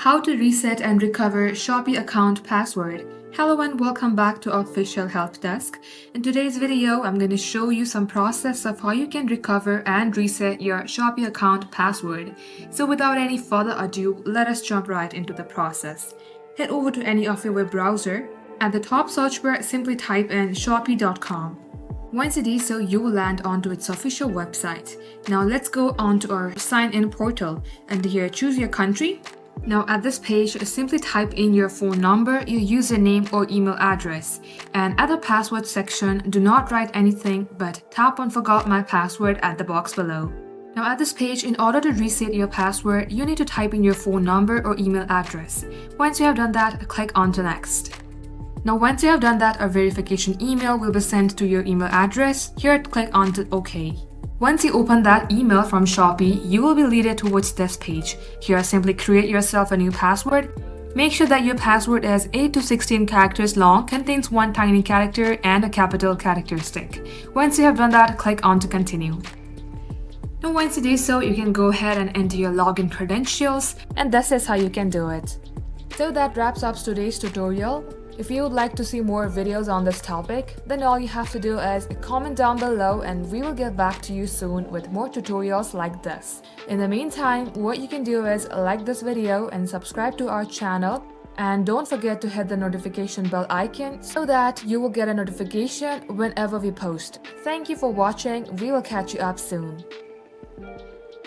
How to reset and recover Shopee account password. Hello and welcome back to our official help desk. In today's video, I'm going to show you some process of how you can recover and reset your Shopee account password. So without any further ado, let us jump right into the process. Head over to any of your web browser. At the top search bar, simply type in shopee.com. Once you do so, you will land onto its official website. Now let's go on to our sign-in portal and here choose your country. Now at this page, simply type in your phone number, your username or email address. And at the password section, do not write anything but tap on forgot my password at the box below. Now at this page, in order to reset your password, you need to type in your phone number or email address. Once you have done that, click on to next. Now once you have done that, a verification email will be sent to your email address. Here click on to OK. Once you open that email from Shopee, you will be led towards this page. Here simply create yourself a new password. Make sure that your password is 8 to 16 characters long, contains one tiny character and a capital characteristic. Once you have done that, click on to continue. Now once you do so, you can go ahead and enter your login credentials, and this is how you can do it. So that wraps up today's tutorial. If you would like to see more videos on this topic, then all you have to do is comment down below and we will get back to you soon with more tutorials like this. In the meantime, what you can do is like this video and subscribe to our channel, and don't forget to hit the notification bell icon so that you will get a notification whenever we post. Thank you for watching. We will catch you up soon.